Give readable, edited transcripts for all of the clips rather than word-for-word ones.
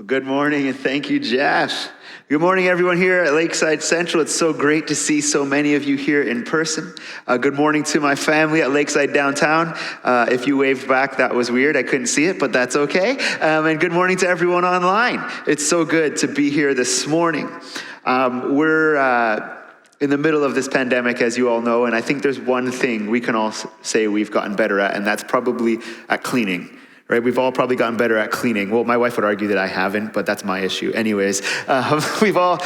Good morning, and thank you, Jeff. Good morning, everyone here at Lakeside Central. It's so great to see so many of you here in person. Good morning to my family at Lakeside Downtown. If you waved back, that was weird. I couldn't see it, but that's okay. And good morning to everyone online. It's so good to be here this morning. We're in the middle of this pandemic, as you all know, and I think there's one thing we can all say we've gotten better at, and that's probably at cleaning. Right, we've all probably gotten better at cleaning. Well, my wife would argue that I haven't, but that's my issue. Anyways, we've all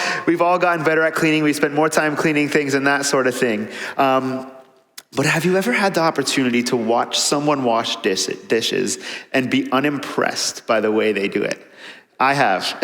gotten better at cleaning. We spent more time cleaning things and that sort of thing. But have you ever had the opportunity to watch someone wash dishes and be unimpressed by the way they do it? I have.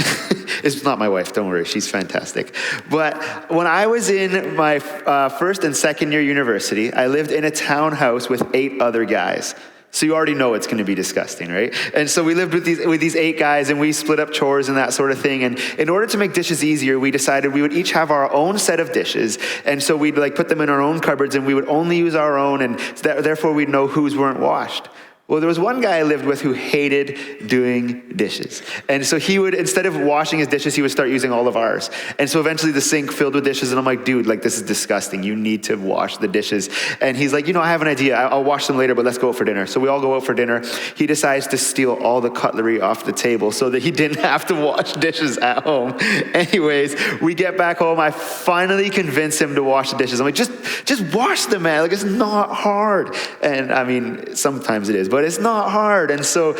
It's not my wife, don't worry, she's fantastic. But when I was in my first and second year university, I lived in a townhouse with 8 other guys. So you already know it's going to be disgusting, right? And so we lived with these 8 guys, and we split up chores and that sort of thing. And in order to make dishes easier, we decided we would each have our own set of dishes. And so we'd put them in our own cupboards, and we would only use our own, and therefore we'd know whose weren't washed. Well, there was one guy I lived with who hated doing dishes. And so he would, instead of washing his dishes, he would start using all of ours. And so eventually the sink filled with dishes, and I'm like, dude, this is disgusting. You need to wash the dishes. And he's like, I have an idea. I'll wash them later, but let's go out for dinner. So we all go out for dinner. He decides to steal all the cutlery off the table so that he didn't have to wash dishes at home. Anyways, we get back home. I finally convince him to wash the dishes. I'm like, just wash them, man. It's not hard. And I mean, sometimes it is, but it's not hard. And so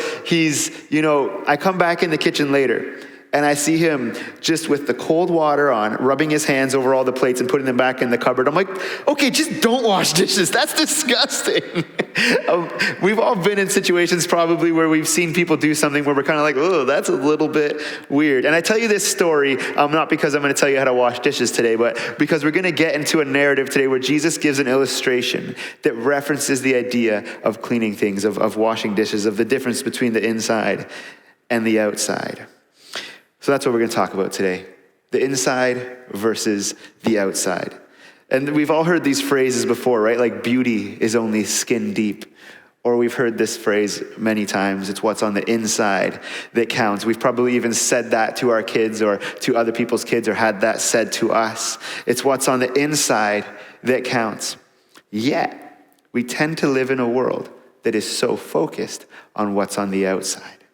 I come back in the kitchen later, and I see him just with the cold water on, rubbing his hands over all the plates and putting them back in the cupboard. I'm like, okay, just don't wash dishes. That's disgusting. We've all been in situations probably where we've seen people do something where we're kind of like, oh, that's a little bit weird. And I tell you this story, not because I'm going to tell you how to wash dishes today, but because we're going to get into a narrative today where Jesus gives an illustration that references the idea of cleaning things, of washing dishes, of the difference between the inside and the outside. So that's what we're going to talk about today. The inside versus the outside. And we've all heard these phrases before, right? Like beauty is only skin deep. Or we've heard this phrase many times. It's what's on the inside that counts. We've probably even said that to our kids or to other people's kids or had that said to us. It's what's on the inside that counts. Yet, we tend to live in a world that is so focused on what's on the outside,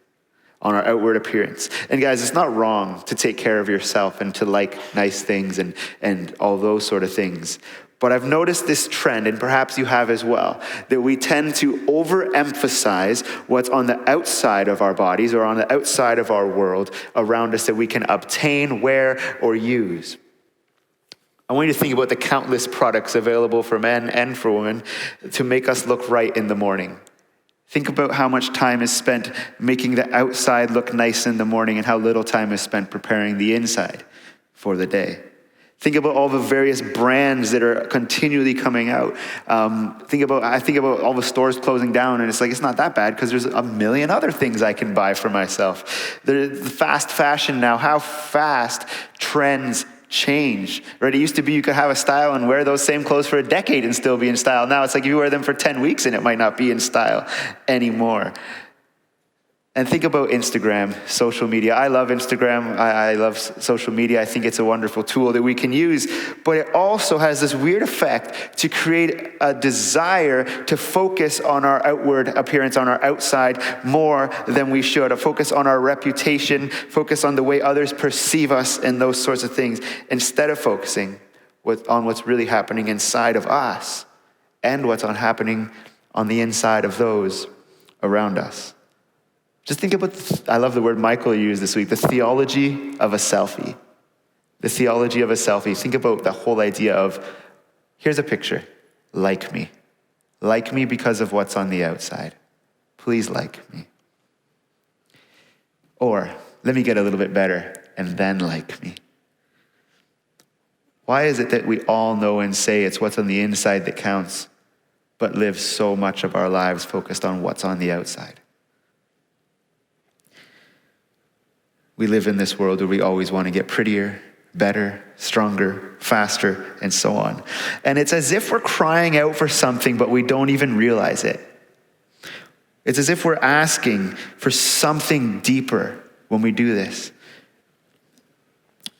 on our outward appearance. And guys, it's not wrong to take care of yourself and to like nice things and all those sort of things. But I've noticed this trend, and perhaps you have as well, that we tend to overemphasize what's on the outside of our bodies or on the outside of our world around us that we can obtain, wear, or use. I want you to think about the countless products available for men and for women to make us look right in the morning. Think about how much time is spent making the outside look nice in the morning and how little time is spent preparing the inside for the day. Think about all the various brands that are continually coming out. I think about all the stores closing down, and it's not that bad because there's a million other things I can buy for myself. The fast fashion now, how fast trends change, right? It used to be you could have a style and wear those same clothes for a decade and still be in style. Now it's like you wear them for 10 weeks and it might not be in style anymore. And think about Instagram, social media. I love Instagram. I love social media. I think it's a wonderful tool that we can use, but it also has this weird effect to create a desire to focus on our outward appearance, on our outside more than we should, a focus on our reputation, focus on the way others perceive us and those sorts of things, instead of focusing on what's really happening inside of us and what's happening on the inside of those around us. Just think about, I love the word Michael used this week, the theology of a selfie. The theology of a selfie. Think about the whole idea of, here's a picture, like me. Like me because of what's on the outside. Please like me. Or, let me get a little bit better, and then like me. Why is it that we all know and say it's what's on the inside that counts, but live so much of our lives focused on what's on the outside? We live in this world where we always want to get prettier, better, stronger, faster, and so on. And it's as if we're crying out for something, but we don't even realize it. It's as if we're asking for something deeper when we do this.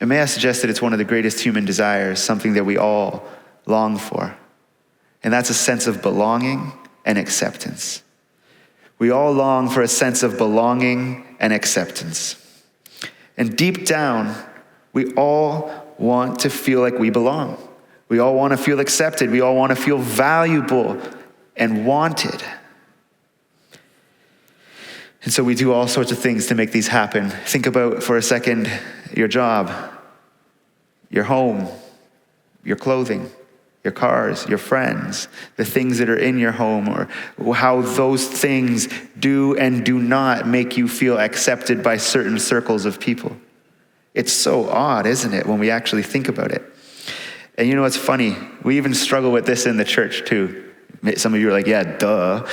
And may I suggest that it's one of the greatest human desires, something that we all long for. And that's a sense of belonging and acceptance. We all long for a sense of belonging and acceptance. And deep down, we all want to feel like we belong. We all want to feel accepted. We all want to feel valuable and wanted. And so we do all sorts of things to make these happen. Think about, for a second, your job, your home, your clothing, your cars, your friends, the things that are in your home, or how those things do and do not make you feel accepted by certain circles of people. It's so odd, isn't it, when we actually think about it? And you know what's funny? We even struggle with this in the church too. Some of you are like, yeah, duh.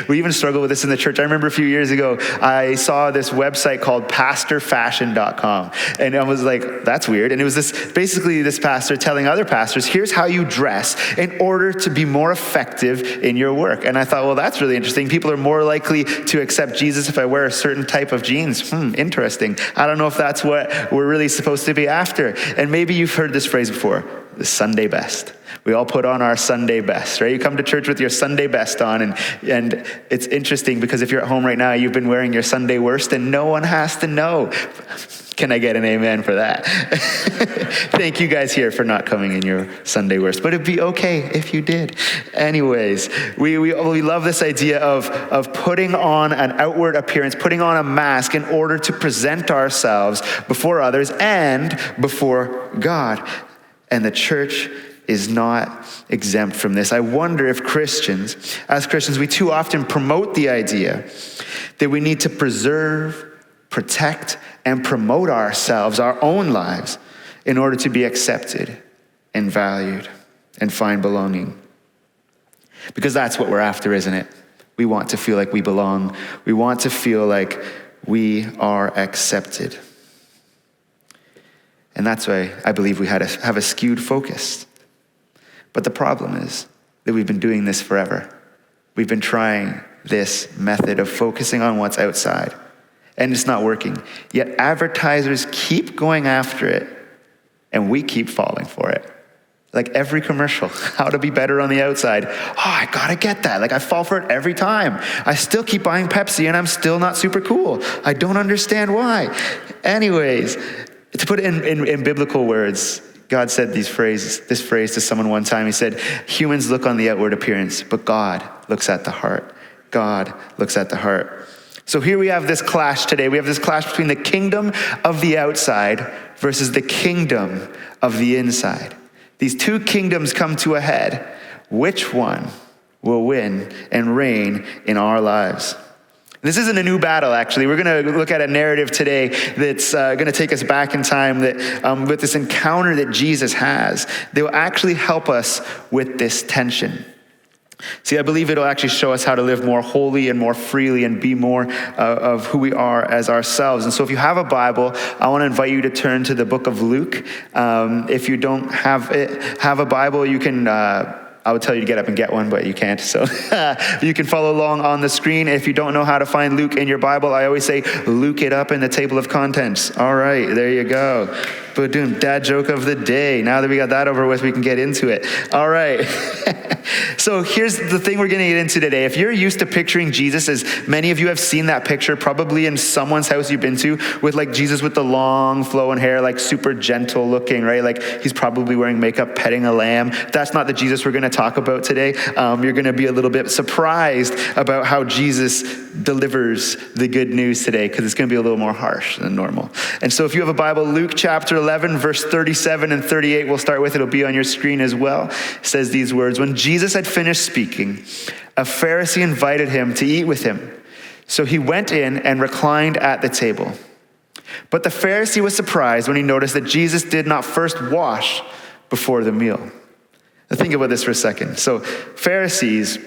We even struggle with this in the church. I remember a few years ago, I saw this website called pastorfashion.com. And I was like, that's weird. And it was basically this pastor telling other pastors, here's how you dress in order to be more effective in your work. And I thought, well, that's really interesting. People are more likely to accept Jesus if I wear a certain type of jeans. Interesting. I don't know if that's what we're really supposed to be after. And maybe you've heard this phrase before, the Sunday best. We all put on our Sunday best, right? You come to church with your Sunday best on, and it's interesting because if you're at home right now, you've been wearing your Sunday worst, and no one has to know. Can I get an amen for that? Thank you guys here for not coming in your Sunday worst, but it'd be okay if you did. Anyways, we love this idea of putting on an outward appearance, putting on a mask in order to present ourselves before others and before God. And the church is not exempt from this. I wonder if as Christians, we too often promote the idea that we need to preserve, protect, and promote ourselves, our own lives, in order to be accepted and valued and find belonging. Because that's what we're after, isn't it? We want to feel like we belong. We want to feel like we are accepted. And that's why I believe we have a skewed focus. But the problem is that we've been doing this forever. We've been trying this method of focusing on what's outside, and it's not working. Yet advertisers keep going after it, and we keep falling for it. Like every commercial, how to be better on the outside. Oh, I gotta get that. Like I fall for it every time. I still keep buying Pepsi, and I'm still not super cool. I don't understand why. Anyways, to put it in biblical words, God said this phrase to someone one time. He said, humans look on the outward appearance, but God looks at the heart. God looks at the heart. So here we have this clash today. We have this clash between the kingdom of the outside versus the kingdom of the inside. These two kingdoms come to a head. Which one will win and reign in our lives? This isn't a new battle, actually. We're going to look at a narrative today that's going to take us back in time that with this encounter that Jesus has, they will actually help us with this tension. See, I believe it'll actually show us how to live more holy and more freely and be more of who we are as ourselves. And so if you have a Bible, I want to invite you to turn to the book of Luke. If you don't have a Bible, you can... I would tell you to get up and get one, but you can't. So you can follow along on the screen. If you don't know how to find Luke in your Bible, I always say, Luke it up in the table of contents. All right, there you go. Boom, dad joke of the day. Now that we got that over with, we can get into it. All right. So here's the thing we're going to get into today. If you're used to picturing Jesus, as many of you have seen that picture, probably in someone's house you've been to, with like Jesus with the long flowing hair, like super gentle looking, right? Like he's probably wearing makeup, petting a lamb. That's not the Jesus we're going to talk about today. You're going to be a little bit surprised about how Jesus delivers the good news today, because it's going to be a little more harsh than normal. And so if you have a Bible, Luke chapter 11, verse 37 and 38, we'll start with. It'll be on your screen as well. It says these words: when Jesus had finished speaking, a Pharisee invited him to eat with him. So he went in and reclined at the table. But the Pharisee was surprised when he noticed that Jesus did not first wash before the meal. Now think about this for a second. So Pharisees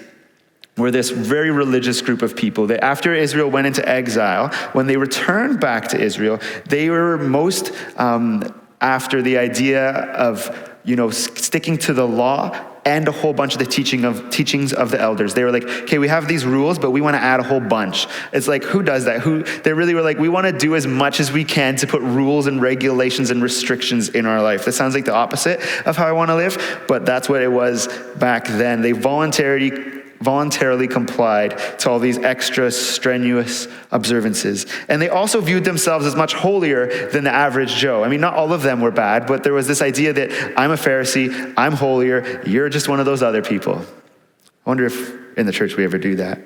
were this very religious group of people that after Israel went into exile, when they returned back to Israel, they were most after the idea of sticking to the law and a whole bunch of the teachings of the elders. They were like, okay, we have these rules, but we want to add a whole bunch. It's like, who does that? They really were like, we want to do as much as we can to put rules and regulations and restrictions in our life. That sounds like the opposite of how I want to live, but that's what it was back then. They voluntarily complied to all these extra strenuous observances. And they also viewed themselves as much holier than the average Joe. I mean, not all of them were bad, but there was this idea that I'm a Pharisee, I'm holier, you're just one of those other people. I wonder if in the church we ever do that.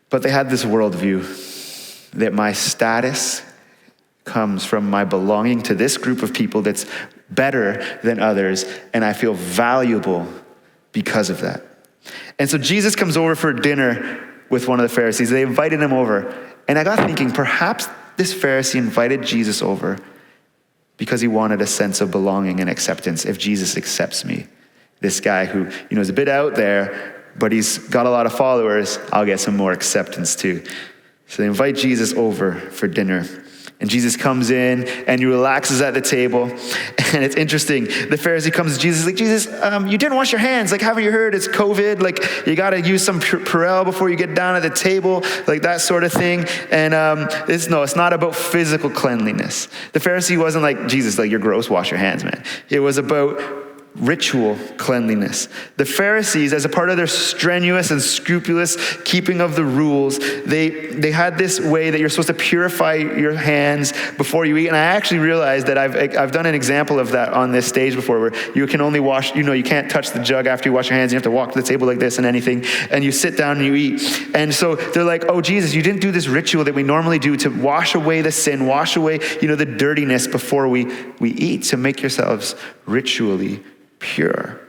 But they had this worldview that my status comes from my belonging to this group of people that's better than others, and I feel valuable because of that. And so Jesus comes over for dinner with one of the Pharisees. They invited him over. And I got thinking, perhaps this Pharisee invited Jesus over because he wanted a sense of belonging and acceptance. If Jesus accepts me, this guy who, is a bit out there, but he's got a lot of followers, I'll get some more acceptance too. So they invite Jesus over for dinner. And Jesus comes in and he relaxes at the table. And it's interesting. The Pharisee comes to Jesus, like, Jesus, you didn't wash your hands. Like, haven't you heard it's COVID? Like, you got to use some Purell before you get down at the table, like that sort of thing. And it's not about physical cleanliness. The Pharisee wasn't like, Jesus, like, you're gross, wash your hands, man. It was about ritual cleanliness. The Pharisees, as a part of their strenuous and scrupulous keeping of the rules, they had this way that you're supposed to purify your hands before you eat. And I actually realized that I've done an example of that on this stage before, where you can only wash, you can't touch the jug after you wash your hands. You have to walk to the table like this and anything, and you sit down and you eat. And so they're like, oh, Jesus, you didn't do this ritual that we normally do to wash away the sin, wash away, the dirtiness before we eat, to make yourselves ritually pure.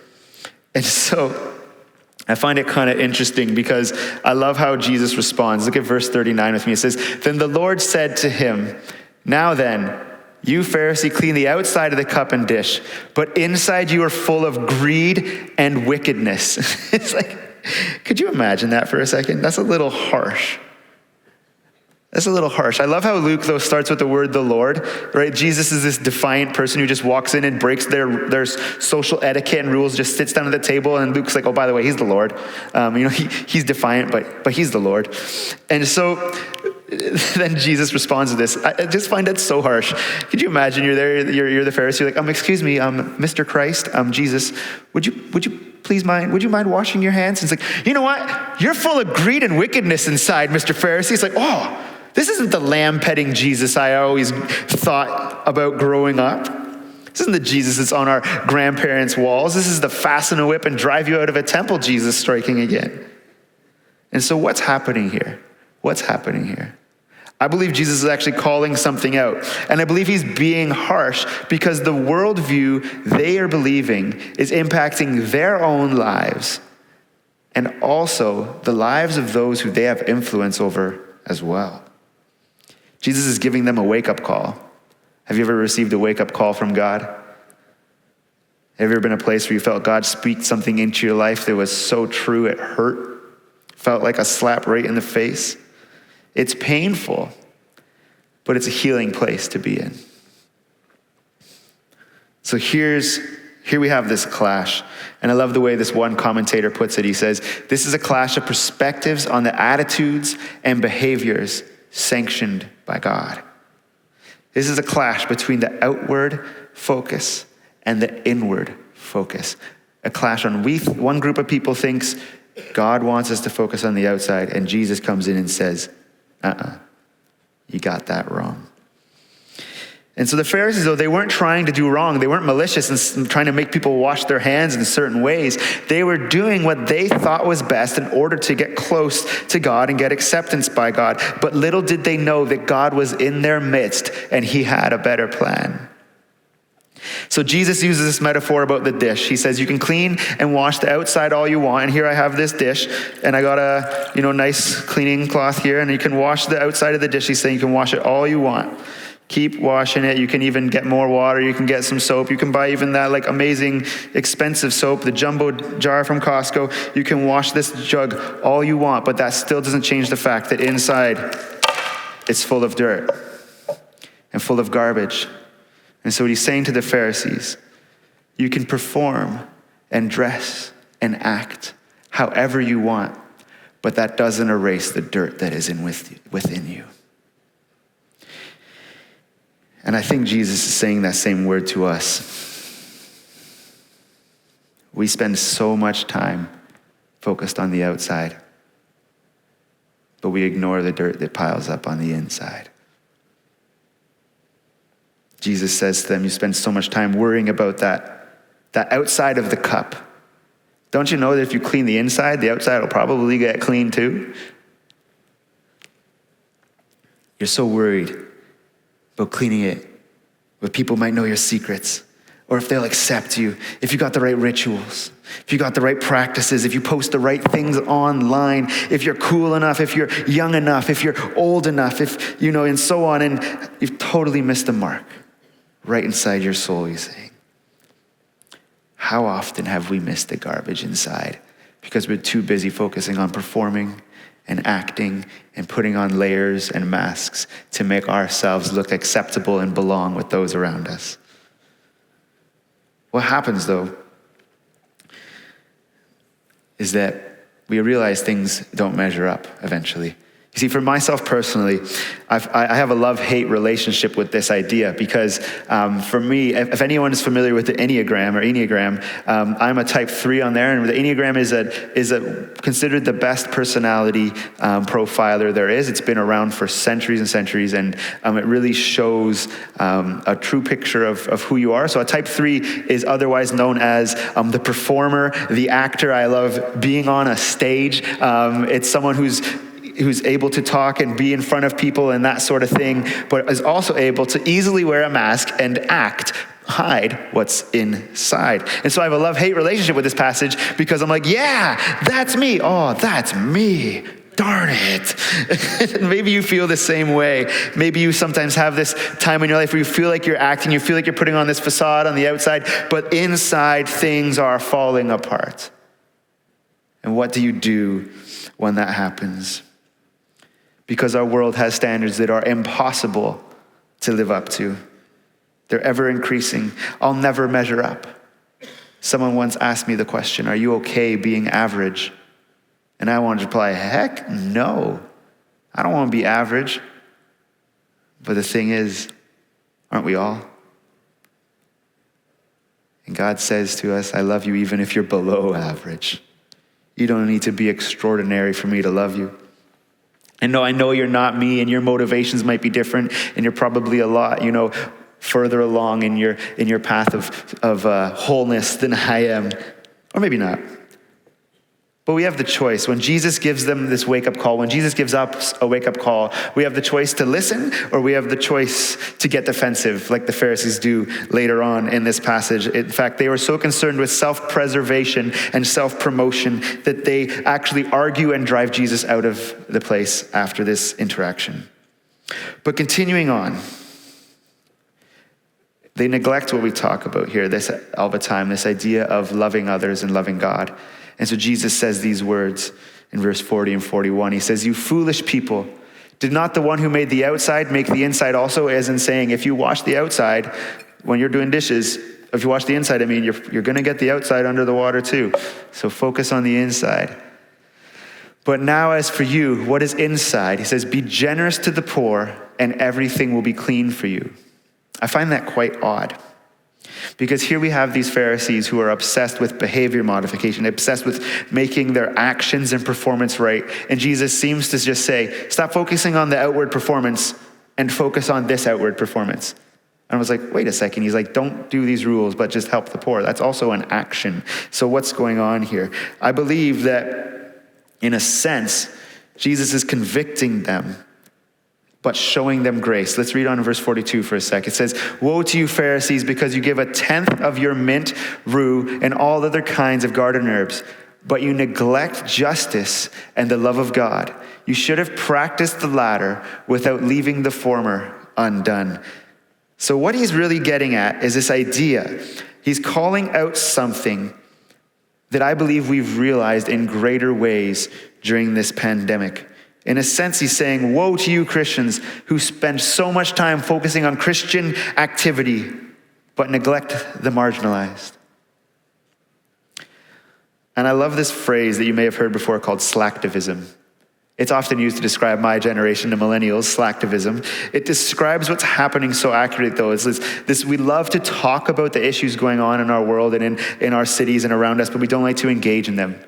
And so I find it kind of interesting because I love how Jesus responds. Look at verse 39 with me. It says, then the Lord said to him, now then, you Pharisee clean the outside of the cup and dish, but inside you are full of greed and wickedness. It's like, could you imagine that for a second? That's a little harsh. I love how Luke, though, starts with the word the Lord, right? Jesus is this defiant person who just walks in and breaks their social etiquette and rules, just sits down at the table, and Luke's like, oh, by the way, he's the Lord. He's defiant, but he's the Lord. And so then Jesus responds to this. I just find that so harsh. Could you imagine you're there, you're the Pharisee, you're like, excuse me, Mr. Christ, Jesus, would you mind washing your hands? And it's like, you know what? You're full of greed and wickedness inside, Mr. Pharisee. It's like, oh, this isn't the lamb-petting Jesus I always thought about growing up. This isn't the Jesus that's on our grandparents' walls. This is the fasten a whip and drive you out of a temple Jesus striking again. And so what's happening here? I believe Jesus is actually calling something out. And I believe he's being harsh because the worldview they are believing is impacting their own lives and also the lives of those who they have influence over as well. Jesus is giving them a wake-up call. Have you ever received a wake-up call from God? Have you ever been in a place where you felt God speak something into your life that was so true it hurt? Felt like a slap right in the face? It's painful, but it's a healing place to be in. So here we have this clash. And I love the way this one commentator puts it. He says, this is a clash of perspectives on the attitudes and behaviors sanctioned by God. This is a clash between the outward focus and the inward focus. A clash on one group of people thinks God wants us to focus on the outside, and Jesus comes in and says, you got that wrong. And so the Pharisees, though, they weren't trying to do wrong. They weren't malicious and trying to make people wash their hands in certain ways. They were doing what they thought was best in order to get close to God and get acceptance by God. But little did they know that God was in their midst and he had a better plan. So Jesus uses this metaphor about the dish. He says, you can clean and wash the outside all you want. And here I have this dish, and I got a nice cleaning cloth here, and you can wash the outside of the dish. He's saying you can wash it all you want. Keep washing it. You can even get more water. You can get some soap. You can buy even that amazing expensive soap, the jumbo jar from Costco. You can wash this jug all you want, but that still doesn't change the fact that inside it's full of dirt and full of garbage. And so what he's saying to the Pharisees You can perform and dress and act however you want, but that doesn't erase the dirt that is within you. And I think Jesus is saying that same word to us. We spend so much time focused on the outside, but we ignore the dirt that piles up on the inside. Jesus says to them, you spend so much time worrying about that outside of the cup. Don't you know that if you clean the inside, the outside will probably get clean too? You're so worried about cleaning it, but people might know your secrets, or if they'll accept you, if you got the right rituals, if you got the right practices, if you post the right things online, if you're cool enough, if you're young enough, if you're old enough, if, and so on, and you've totally missed the mark right inside your soul, you're saying. How often have we missed the garbage inside because we're too busy focusing on performing and acting and putting on layers and masks to make ourselves look acceptable and belong with those around us? What happens, though, is that we realize things don't measure up eventually. You see, for myself personally, I have a love-hate relationship with this idea because for me, if anyone is familiar with the Enneagram, I'm a type 3 on there, and the Enneagram is considered the best personality profiler there is. It's been around for centuries and centuries, and it really shows a true picture of who you are. So a type 3 is otherwise known as the performer, the actor. I love being on a stage. It's someone who's able to talk and be in front of people and that sort of thing, but is also able to easily wear a mask and hide what's inside. And so I have a love-hate relationship with this passage because I'm like, yeah, that's me. Oh, that's me. Darn it. Maybe you feel the same way. Maybe you sometimes have this time in your life where you feel like you're acting, you feel like you're putting on this facade on the outside, but inside things are falling apart. And what do you do when that happens? Because our world has standards that are impossible to live up to. They're ever increasing. I'll never measure up. Someone once asked me the question, are you okay being average? And I wanted to reply, heck no. I don't want to be average. But the thing is, aren't we all? And God says to us, I love you even if you're below average. You don't need to be extraordinary for me to love you. And no, I know you're not me, and your motivations might be different, and you're probably a lot, further along in your path of wholeness than I am, or maybe not. But we have the choice. When Jesus gives them this wake-up call, when Jesus gives us a wake-up call, we have the choice to listen, or we have the choice to get defensive, like the Pharisees do later on in this passage. In fact, they were so concerned with self-preservation and self-promotion that they actually argue and drive Jesus out of the place after this interaction. But continuing on, they neglect what we talk about here all the time, this idea of loving others and loving God. And so Jesus says these words in verse 40 and 41. He says, you foolish people, did not the one who made the outside make the inside also? As in saying, if you wash the outside when you're doing dishes, if you wash the inside, you're going to get the outside under the water too. So focus on the inside. But now as for you, what is inside? He says, be generous to the poor and everything will be clean for you. I find that quite odd. Because here we have these Pharisees who are obsessed with behavior modification, obsessed with making their actions and performance right. And Jesus seems to just say, stop focusing on the outward performance and focus on this outward performance. And I was like, wait a second. He's like, don't do these rules, but just help the poor. That's also an action. So what's going on here? I believe that in a sense, Jesus is convicting them, but showing them grace. Let's read on in verse 42 for a sec. It says, woe to you Pharisees, because you give 1/10 of your mint, rue, and all other kinds of garden herbs, but you neglect justice and the love of God. You should have practiced the latter without leaving the former undone. So what he's really getting at is this idea. He's calling out something that I believe we've realized in greater ways during this pandemic. In a sense, he's saying, woe to you Christians who spend so much time focusing on Christian activity, but neglect the marginalized. And I love this phrase that you may have heard before called slacktivism. It's often used to describe my generation, the millennials, slacktivism. It describes what's happening so accurately, though. It's this, we love to talk about the issues going on in our world and in our cities and around us, but we don't like to engage in them.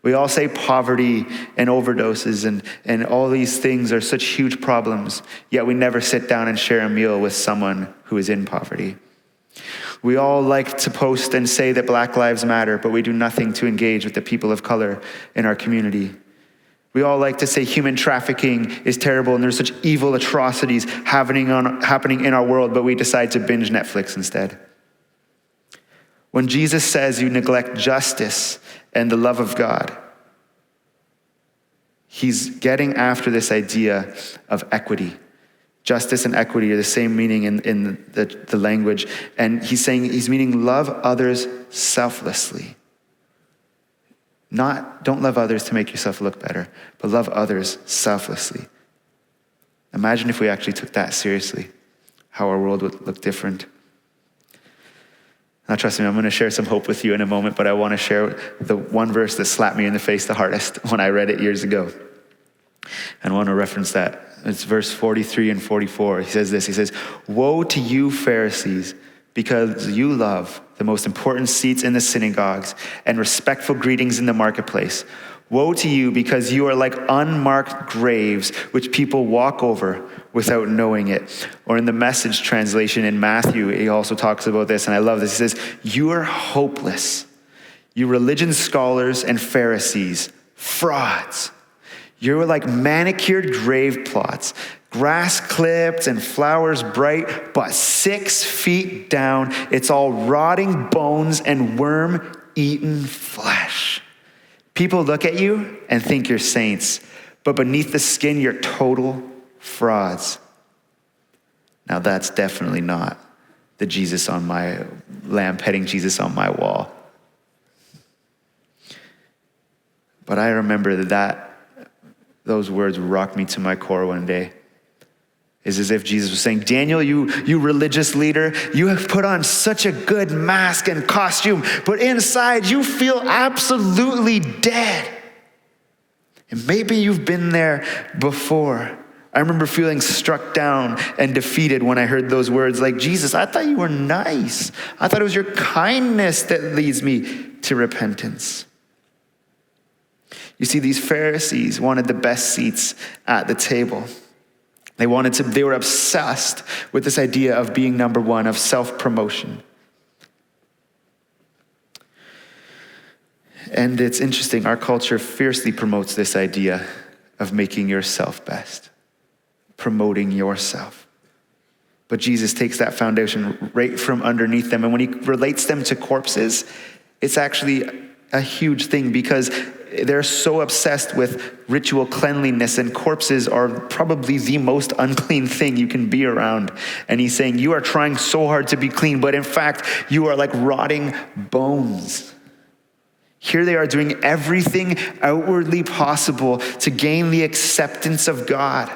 We all say poverty and overdoses and all these things are such huge problems, yet we never sit down and share a meal with someone who is in poverty. We all like to post and say that Black Lives Matter, but we do nothing to engage with the people of color in our community. We all like to say human trafficking is terrible and there's such evil atrocities happening in our world, but we decide to binge Netflix instead. When Jesus says you neglect justice and the love of God, he's getting after this idea of equity. Justice and equity are the same meaning in the language. And he's meaning love others selflessly. Don't love others to make yourself look better, but love others selflessly. Imagine if we actually took that seriously, how our world would look different. Now, trust me, I'm going to share some hope with you in a moment, but I want to share the one verse that slapped me in the face the hardest when I read it years ago. And I want to reference that. It's verse 43 and 44. He says this, he says, "Woe to you, Pharisees, because you love the most important seats in the synagogues and respectful greetings in the marketplace. Woe to you, because you are like unmarked graves, which people walk over without knowing it." Or in the Message translation in Matthew, he also talks about this, and I love this. He says, "You are hopeless, you religion scholars and Pharisees, frauds. You're like manicured grave plots, grass clipped and flowers bright, but 6 feet down, it's all rotting bones and worm-eaten flesh. People look at you and think you're saints, but beneath the skin, you're total frauds." Now that's definitely not the Jesus on my lamb-petting Jesus on my wall. But I remember that those words rocked me to my core one day. It's as if Jesus was saying, "Daniel, you religious leader, you have put on such a good mask and costume, but inside you feel absolutely dead." And maybe you've been there before. I remember feeling struck down and defeated when I heard those words like, "Jesus, I thought you were nice. I thought it was your kindness that leads me to repentance." You see, these Pharisees wanted the best seats at the table. They were obsessed with this idea of being number one, of self-promotion. And it's interesting, our culture fiercely promotes this idea of making yourself best, promoting yourself. But Jesus takes that foundation right from underneath them. And when he relates them to corpses, it's actually a huge thing because they're so obsessed with ritual cleanliness, and corpses are probably the most unclean thing you can be around. And he's saying, you are trying so hard to be clean, but in fact, you are like rotting bones. Here they are doing everything outwardly possible to gain the acceptance of God.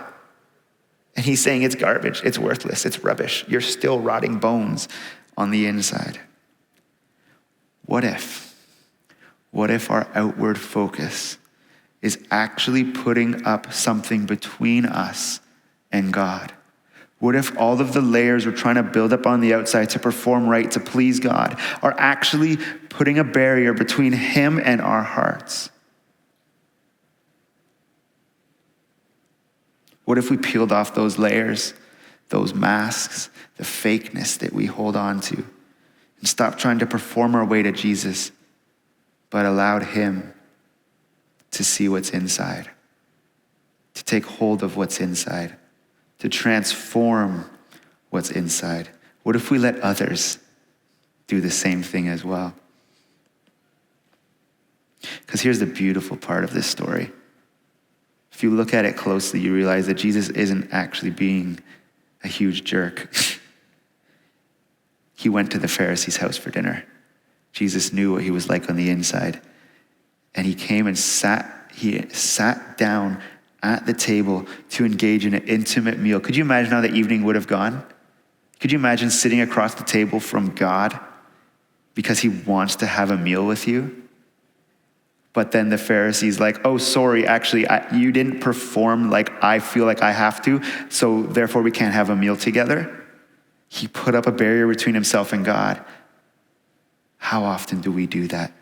And he's saying it's garbage, it's worthless, it's rubbish. You're still rotting bones on the inside. What if our outward focus is actually putting up something between us and God? What if all of the layers we're trying to build up on the outside to perform right, to please God, are actually putting a barrier between him and our hearts? What if we peeled off those layers, those masks, the fakeness that we hold on to, and stopped trying to perform our way to Jesus, but allowed him to see what's inside, to take hold of what's inside, to transform what's inside? What if we let others do the same thing as well? Because here's the beautiful part of this story. If you look at it closely, you realize that Jesus isn't actually being a huge jerk. He went to the Pharisees' house for dinner. Jesus knew what he was like on the inside. And he came and sat down at the table to engage in an intimate meal. Could you imagine how the evening would have gone? Could you imagine sitting across the table from God because he wants to have a meal with you? But then the Pharisees like, oh, sorry, actually, you didn't perform like I feel like I have to, so therefore we can't have a meal together. He put up a barrier between himself and God. How often do we do that?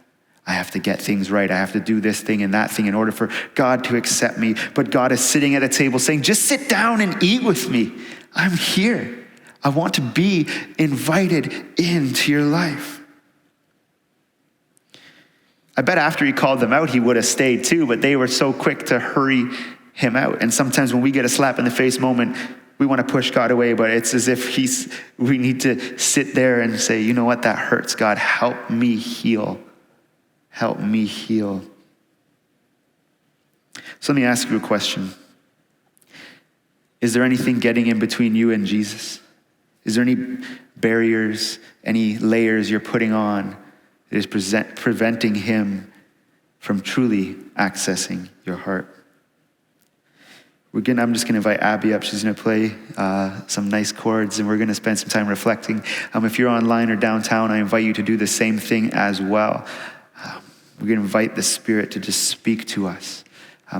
I have to get things right. I have to do this thing and that thing in order for God to accept me. But God is sitting at a table saying, just sit down and eat with me. I'm here. I want to be invited into your life. I bet after he called them out, he would have stayed too, but they were so quick to hurry him out. And sometimes when we get a slap in the face moment, we want to push God away, but it's as if we need to sit there and say, you know what, that hurts, God, help me heal. Help me heal. So let me ask you a question. Is there anything getting in between you and Jesus? Is there any barriers, any layers you're putting on that is preventing him from truly accessing your heart? I'm just going to invite Abby up. She's going to play some nice chords, and we're going to spend some time reflecting. If you're online or downtown, I invite you to do the same thing as well. We're going to invite the Spirit to just speak to us,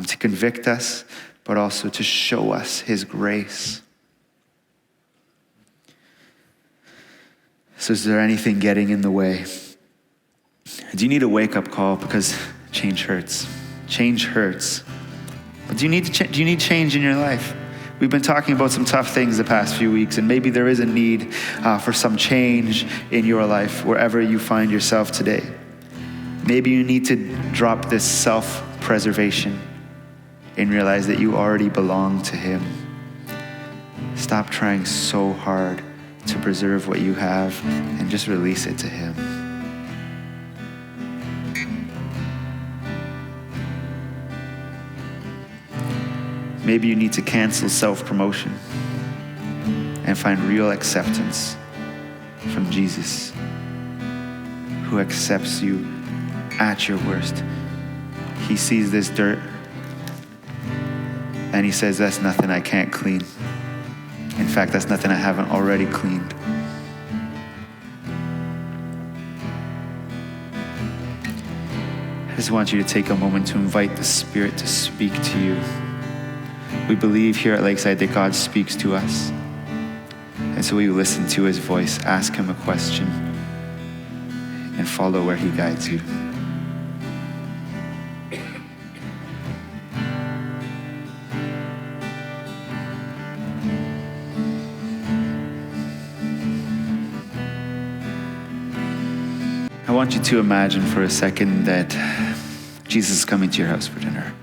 to convict us, but also to show us his grace. So is there anything getting in the way? Do you need a wake-up call? Because change hurts. Change hurts. But do you need change in your life? We've been talking about some tough things the past few weeks, and maybe there is a need for some change in your life wherever you find yourself today. Maybe you need to drop this self-preservation and realize that you already belong to him. Stop trying so hard to preserve what you have and just release it to him. Maybe you need to cancel self-promotion and find real acceptance from Jesus, who accepts you at your worst. He sees this dirt and he says, that's nothing I can't clean. In fact, that's nothing I haven't already cleaned. I just want you to take a moment to invite the Spirit to speak to you. We believe here at Lakeside that God speaks to us. And so we listen to his voice, ask him a question, and follow where he guides you. I want you to imagine for a second that Jesus is coming to your house for dinner.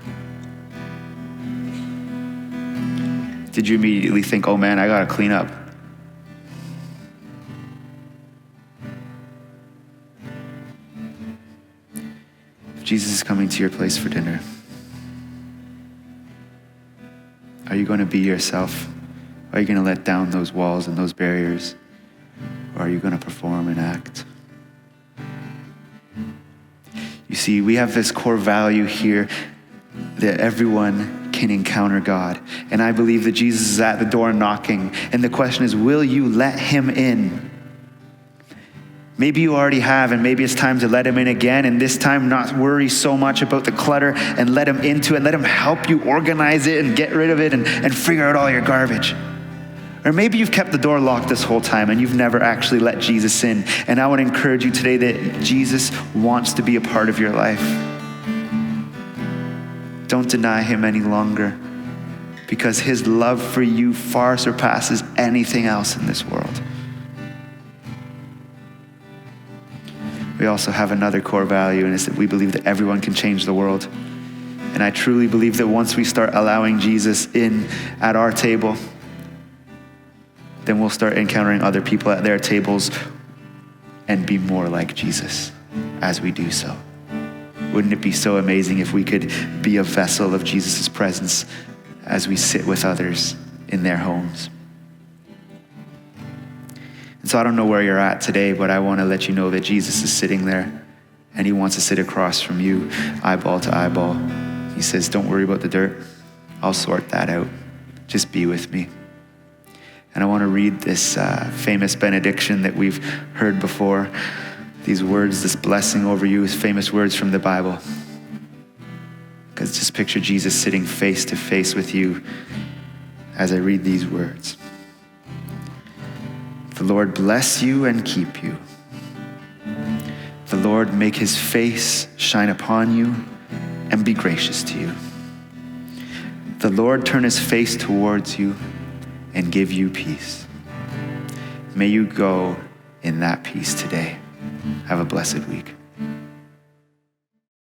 Did you immediately think, oh man, I gotta clean up? If Jesus is coming to your place for dinner, are you going to be yourself? Are you going to let down those walls and those barriers? Or are you going to perform and act? You see, we have this core value here that everyone can encounter God. And I believe that Jesus is at the door knocking. And the question is, will you let him in? Maybe you already have, and maybe it's time to let him in again. And this time, not worry so much about the clutter and let him into it. Let him help you organize it and get rid of it and figure out all your garbage. Or maybe you've kept the door locked this whole time and you've never actually let Jesus in. And I want to encourage you today that Jesus wants to be a part of your life. Don't deny him any longer, because his love for you far surpasses anything else in this world. We also have another core value, and it's that we believe that everyone can change the world. And I truly believe that once we start allowing Jesus in at our table, then we'll start encountering other people at their tables and be more like Jesus as we do so. Wouldn't it be so amazing if we could be a vessel of Jesus' presence as we sit with others in their homes? And so I don't know where you're at today, but I want to let you know that Jesus is sitting there and he wants to sit across from you, eyeball to eyeball. He says, don't worry about the dirt. I'll sort that out. Just be with me. And I want to read this famous benediction that we've heard before. These words, this blessing over you, is famous words from the Bible. Because just picture Jesus sitting face to face with you as I read these words. The Lord bless you and keep you. The Lord make his face shine upon you and be gracious to you. The Lord turn his face towards you and give you peace. May you go in that peace today. Have a blessed week.